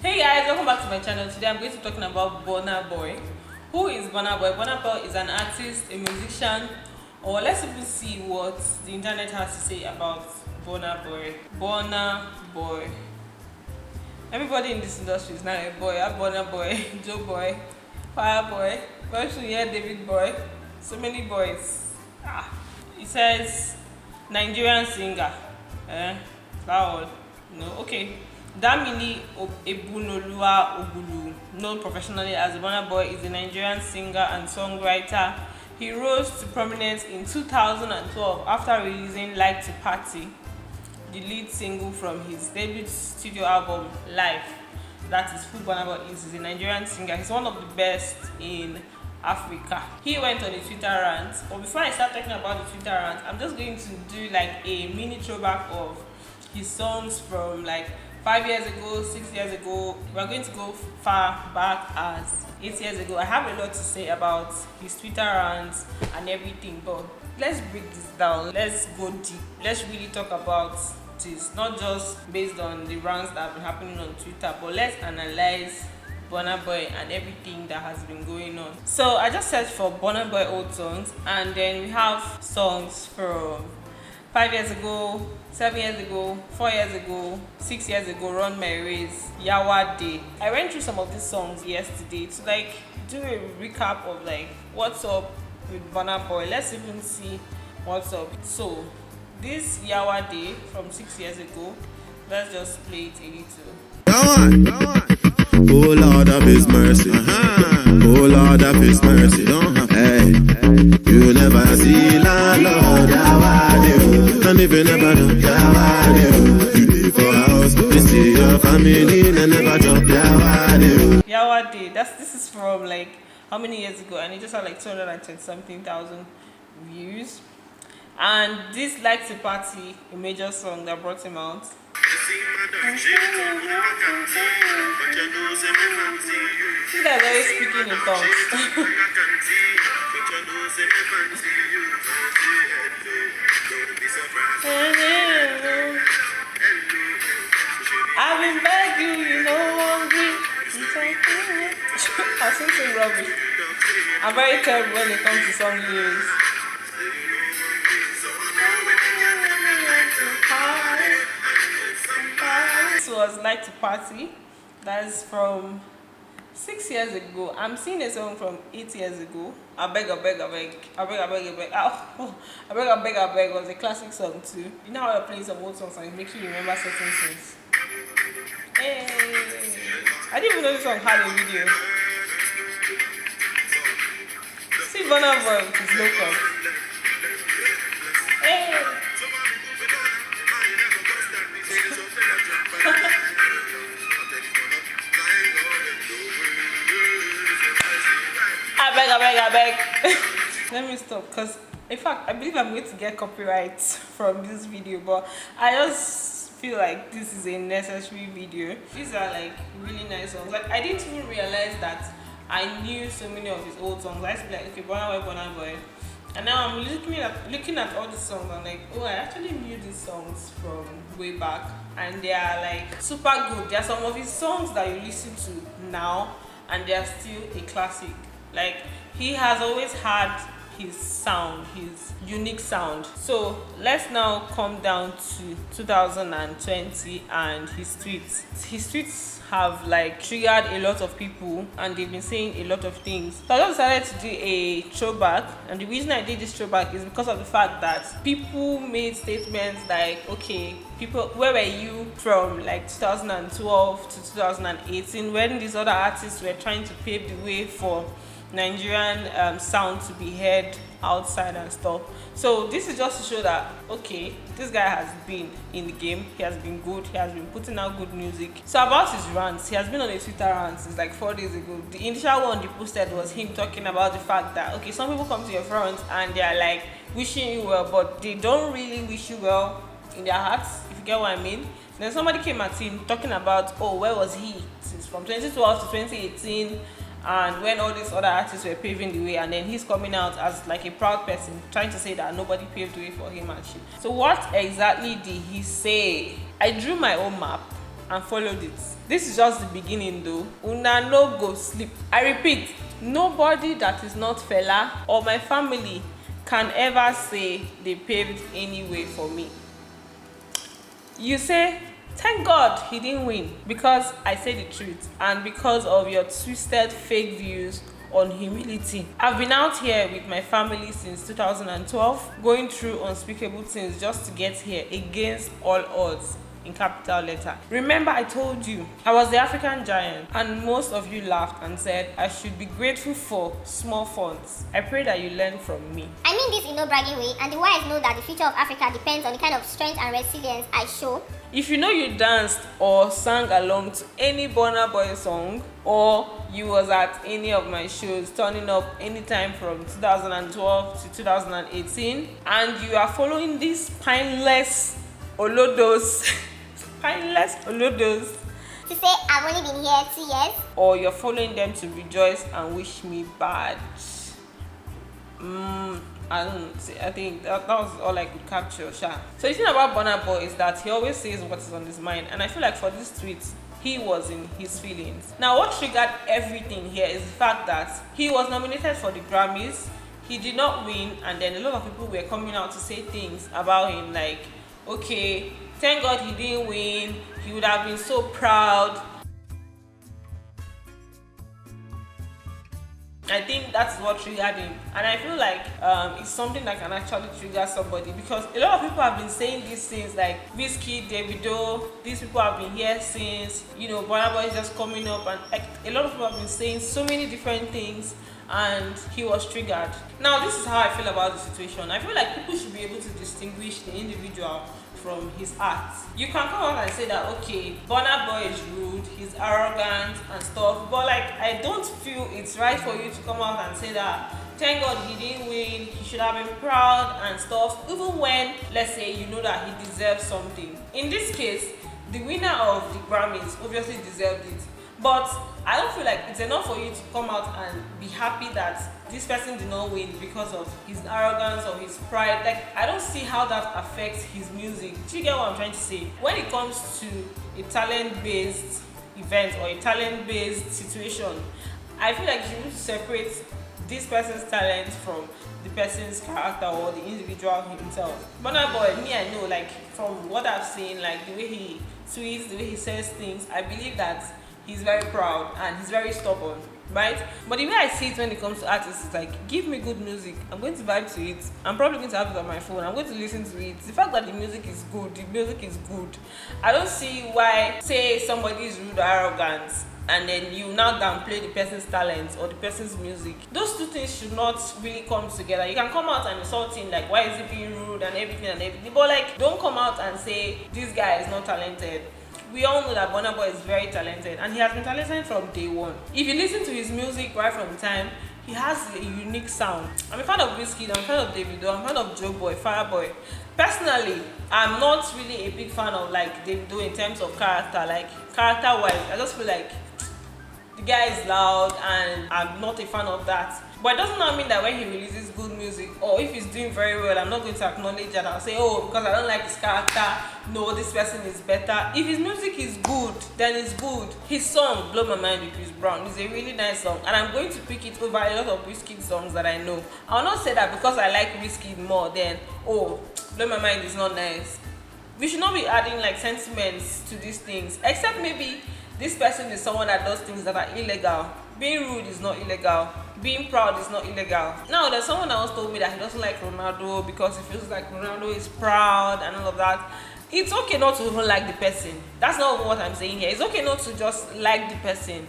Hey guys, welcome back to my channel. Today I'm going to be talking about Burnaboy. Who is Burnaboy? Burnaboy is an artist, a musician, or let's even see what the internet has to say about Burnaboy. Burnaboy. Everybody in this industry is now a boy. I have Burnaboy, Joe Boy, Fire Boy, very soon here David Boy. So many boys. It says Nigerian singer. That one. No, okay. Damini Ebunoluwa Ogulu, known professionally as Burnaboy, is a Nigerian singer and songwriter. He rose to prominence in 2012 after releasing Like to Party, the lead single from his debut studio album Life. That is who Burnaboy is. He's a Nigerian singer. He's one of the best in Africa. He went on a Twitter rant. But before I start talking about the Twitter rant, I'm just going to do like a mini throwback of his songs from like 5 years ago, 6 years ago. We're going to go far back as 8 years ago. I have a lot to say about his Twitter rants and everything, but let's break this down. Let's go deep. Let's really talk about this, not just based on the rants that have been happening on Twitter, but let's analyze Burnaboy and everything that has been going on. So I just searched for Burnaboy old songs, and then we have songs from 5 years ago, 7 years ago, 4 years ago, 6 years ago, Run My Race, Yawa Day. I went through some of these songs yesterday to like do a recap of like what's up with Burnaboy. Let's even see what's up. So this Yawa Day from 6 years ago, let's just play it a little. Oh Lord of His mercy, oh Lord of His mercy, hey, you never see la Lord, and if you never know, you live for house, you see your family, and never drop Yawa Day. This is from like how many years ago, and it just had like 210 something thousand views. And this Like to Party, a major song that brought him out. This guy is always speaking in tongues. I've been begging you, hungry. I seem so rubbish. I'm very terrible when it comes to song lyrics. This was Like to Party. That's from 6 years ago. I'm seeing a song from 8 years ago. I beg was a classic song too. You know how you're playing some old songs and it makes you remember certain things. Hey, I didn't even know this song had a video. See Burnaboy with his local. Hey. I beg. Let me stop, because in fact I believe I'm going to get copyright from this video, but I just feel like this is a necessary video. These are like really nice songs. Like I didn't even realize that I knew so many of his old songs. I used to be like, okay, Burnaboy. And now I'm looking at all the songs. I'm like, oh, I actually knew these songs from way back, and they are like super good. There are some of his songs that you listen to now, and they are still a classic. Like he has always had his sound, his unique sound. So let's now come down to 2020 and his tweets. His tweets have like triggered a lot of people, and they've been saying a lot of things. So I just decided to do a throwback, and the reason I did this throwback is because of the fact that people made statements like, okay, people, where were you from like 2012 to 2018 when these other artists were trying to pave the way for Nigerian sound to be heard outside and stuff. So this is just to show that, okay, this guy has been in the game, he has been good, he has been putting out good music. So about his rants, he has been on a Twitter rant since like 4 days ago. The initial one he posted was him talking about the fact that, okay, some people come to your front and they are like wishing you well, but they don't really wish you well in their hearts, if you get what I mean. Then somebody came at him talking about, oh, where was he since from 2012 to 2018, and when all these other artists were paving the way, and then he's coming out as like a proud person trying to say that nobody paved the way for him and shit. So what exactly did he say? I drew my own map and followed it. This is just the beginning though. Una no go sleep. I repeat, nobody that is not Fela or my family can ever say they paved any way for me. You say, thank God he didn't win because I say the truth and because of your twisted fake views on humility. I've been out here with my family since 2012, going through unspeakable things just to get here against all odds. In capital letter. Remember I told you I was the African giant and most of you laughed and said I should be grateful for small funds. I pray that you learn from me. I mean this in no bragging way, and the wise know that the future of Africa depends on the kind of strength and resilience I show. If you know you danced or sang along to any Burnaboy song, or you was at any of my shows turning up anytime from 2012 to 2018, and you are following these spineless olodos To say I've only been here 2 years, or you're following them to rejoice and wish me bad. I think that was all I could capture. So the thing about Burnaboy is that he always says what is on his mind, and I feel like for this tweet he was in his feelings. Now what triggered everything here is the fact that he was nominated for the Grammys, he did not win, and then a lot of people were coming out to say things about him like, okay, thank God he didn't win, he would have been so proud. I think that's what triggered him, and I feel like it's something that can actually trigger somebody, because a lot of people have been saying these things like Whiskey, Davido, these people have been here since, Burnaboy is just coming up, and like a lot of people have been saying so many different things, and he was triggered. Now this is how I feel about the situation. I feel like people should be able to distinguish the individual from his art. You can come out and say that, okay, Burnaboy is rude, he's arrogant and stuff, but like I don't feel it's right for you to come out and say that thank God he didn't win, he should have been proud and stuff, even when, let's say, you know that he deserves something. In this case, the winner of the Grammys obviously deserved it, but I don't feel like it's enough for you to come out and be happy that this person did not win because of his arrogance or his pride. Like, I don't see how that affects his music. Do you get what I'm trying to say? When it comes to a talent-based event or a talent-based situation, I feel like you need to separate this person's talent from the person's character or the individual himself. Burnaboy, me, I know, like, from what I've seen, like the way he tweets, the way he says things, I believe that he's very proud and he's very stubborn, right? But the way I see it when it comes to artists is like, give me good music, I'm going to vibe to it, I'm probably going to have it on my phone, I'm going to listen to it. The fact that the music is good, I don't see why, say somebody is rude or arrogant and then you now downplay the person's talent or the person's music. Those two things should not really come together. You can come out and insult him, like, why is he being rude and everything, but like, don't come out and say this guy is not talented. We all know that Burnaboy is very talented, and he has been talented from day one. If you listen to his music right from the time, he has a unique sound. I'm a fan of Whiskey, I'm a fan of Davido, I'm a fan of Joeboy, Fireboy. Personally, I'm not really a big fan of like Davido in terms of character, like character-wise. I just feel like the guy is loud, and I'm not a fan of that. But it doesn't not mean that when he releases good music, or if he's doing very well, I'm not going to acknowledge that. I'll say, oh, because I don't like his character, no, this person is better. If his music is good, then it's good. His song, Blow My Mind with Chris Brown, is a really nice song, and I'm going to pick it over a lot of Whiskey songs that I know. I'll not say that because I like Whiskey more than, oh, Blow My Mind is not nice. We should not be adding like sentiments to these things, except maybe this person is someone that does things that are illegal. Being rude is not illegal. Being proud is not illegal. Now, there's someone else told me that he doesn't like Ronaldo because he feels like Ronaldo is proud and all of that. It's okay not to even like the person. That's not what I'm saying here. It's okay not to just like the person,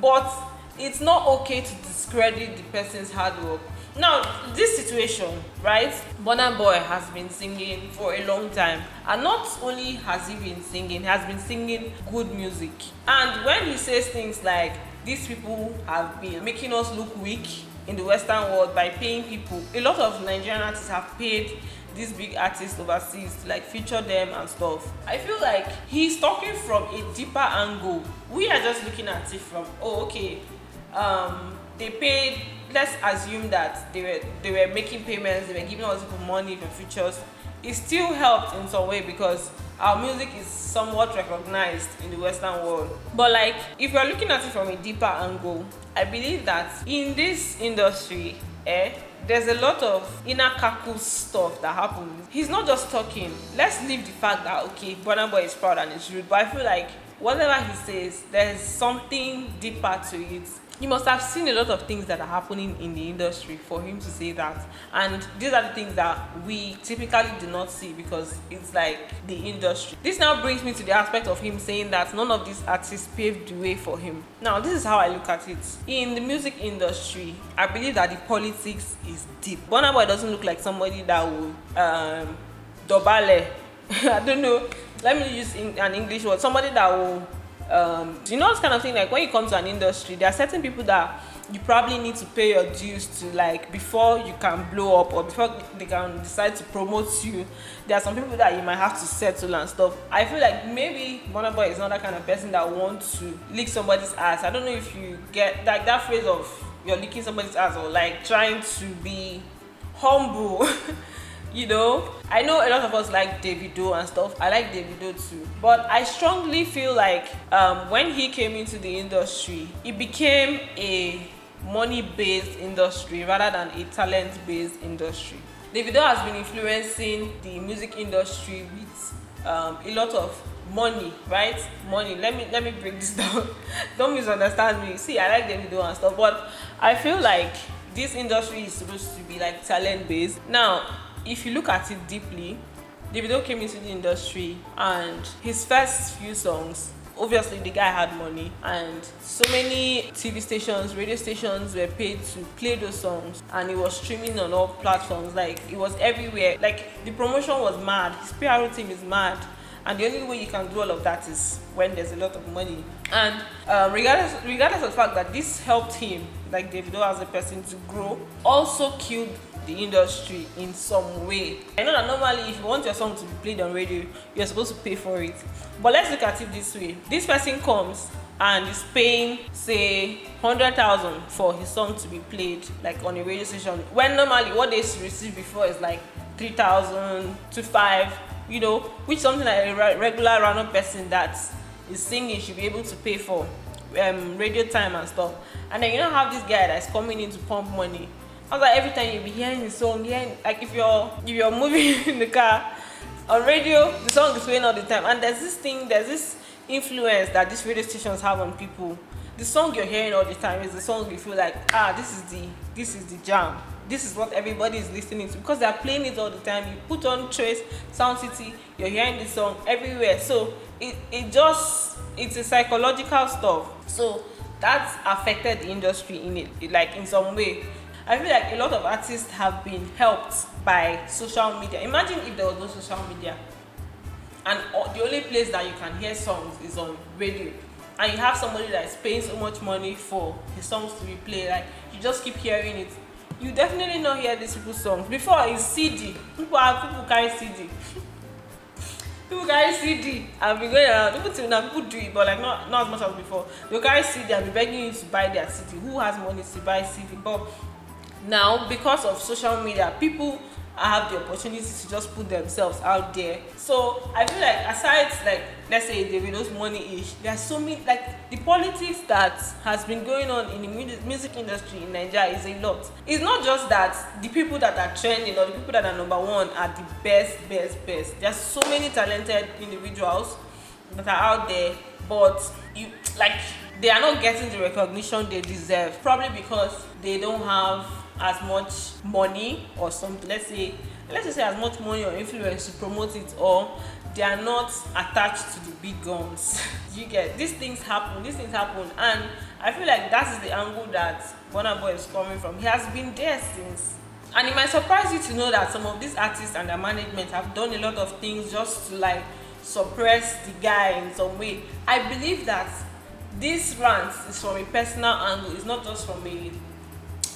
but it's not okay to discredit the person's hard work. Now, this situation, right? Burnaboy has been singing for a long time, and not only has he been singing, he has been singing good music. And when he says things like, these people have been making us look weak in the Western world by paying people, a lot of Nigerian artists have paid these big artists overseas to like feature them and stuff. I feel like he's talking from a deeper angle. We are just looking at it from, oh, okay, they paid. Let's assume that they were making payments, they were giving all people money for features. it still helped in some way because our music is somewhat recognized in the Western world. But like, if you're looking at it from a deeper angle, I believe that in this industry, there's a lot of inner kaku stuff that happens. He's not just talking. Let's leave the fact that, okay, Burnaboy is proud and it's rude, but I feel like whatever he says, there's something deeper to it. He must have seen a lot of things that are happening in the industry for him to say that. And these are the things that we typically do not see because it's like the industry. This now brings me to the aspect of him saying that none of these artists paved the way for him. Now, this is how I look at it. In the music industry, I believe that the politics is deep. Burnaboy doesn't look like somebody that will dobale. I don't know. Let me use an English word. Somebody that will you know, this kind of thing, like when you come to an industry, there are certain people that you probably need to pay your dues to, like, before you can blow up or before they can decide to promote you. There are some people that you might have to settle and stuff. I feel like maybe Burnaboy is not that kind of person that wants to lick somebody's ass. I don't know if you get like that phrase of you're licking somebody's ass or like trying to be humble. You know, I know a lot of us like Davido and stuff. I like Davido too, but I strongly feel like when he came into the industry, it became a money-based industry rather than a talent-based industry. Davido has been influencing the music industry with a lot of money, right? Money. Let me break this down. Don't misunderstand me. See, I like Davido and stuff, but I feel like this industry is supposed to be like talent-based. Now, if you look at it deeply, Davido came into the industry and his first few songs, obviously the guy had money and so many TV stations, radio stations were paid to play those songs and it was streaming on all platforms, like it was everywhere, like the promotion was mad, his PR team is mad, and the only way you can do all of that is when there's a lot of money. And regardless of the fact that this helped him, like Davido as a person, to grow, also killed the industry in some way. I know that normally if you want your song to be played on radio, you're supposed to pay for it. But let's look at it this way. This person comes and is paying, say, 100,000 for his song to be played like on a radio station, when normally what they received before is like 3,000 to 5, you know, which something like a regular random person that is singing should be able to pay for radio time and stuff. And then you don't have this guy that's coming in to pump money. I was like, every time you be hearing the song, like if you're moving in the car, on radio, the song is playing all the time. And there's this influence that these radio stations have on people. The song you're hearing all the time is the song you feel like, this is the jam. This is what everybody is listening to because they're playing it all the time. You put on Trace, Sound City, you're hearing the song everywhere. So it's a psychological stuff. So that's affected the industry in some way. I feel like a lot of artists have been helped by social media. Imagine if there was no social media and the only place that you can hear songs is on radio, and you have somebody that is paying so much money for his songs to be played, like you just keep hearing it. You definitely not hear these people's songs. Before it's CD. People carry CD. People carry CD. I've been going around. People do it, but like not as much as before. They'll carry CD and be begging you to buy their CD. Who has money to buy CD? But now, because of social media, people have the opportunity to just put themselves out there. So I feel like aside, like, let's say Davido's money-ish, there's so many, like, the politics that has been going on in the music industry in Nigeria is a lot. It's not just that the people that are trending or the people that are number one are the best. There's so many talented individuals that are out there, but they are not getting the recognition they deserve, probably because they don't have as much money or something. Let's just say as much money or influence to promote it, or they are not attached to the big guns. You get, these things happen, and I feel like that is the angle that Burnaboy is coming from. He has been there since, and it might surprise you to know that some of these artists and their management have done a lot of things just to like suppress the guy in some way. I believe that this rant is from a personal angle, it's not just from a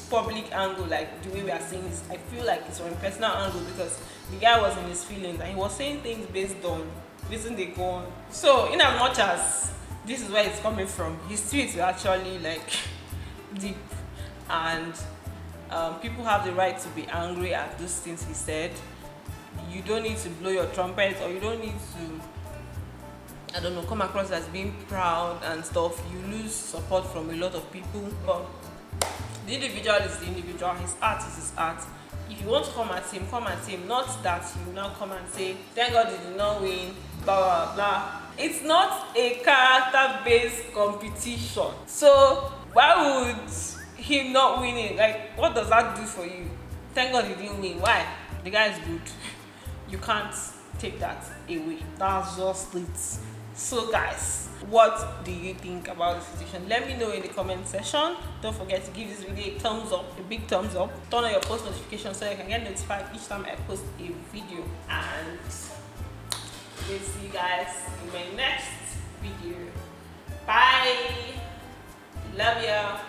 public angle, like the way we are saying this. I feel like it's from a personal angle because the guy was in his feelings and he was saying things based on reason they go on. So in as much as this is where it's coming from, his tweets are actually like deep, and people have the right to be angry at those things he said, you don't need to blow your trumpet, or you don't need to, I don't know, come across as being proud and stuff. You lose support from a lot of people. But the individual is the individual. His art is his art. If you want to come at him, come at him. Not that you now come and say, thank God you did not win, blah blah blah. It's not a character-based competition. So why would him not winning? Like, what does that do for you? Thank God he didn't win. Why? The guy is good. You can't take that away. That's just it. So guys, what do you think about the situation? Let me know in the comment section. Don't forget to give this video a thumbs up, a big thumbs up. Turn on your post notifications so you can get notified each time I post a video. And we'll see you guys in my next video. Bye. Love ya.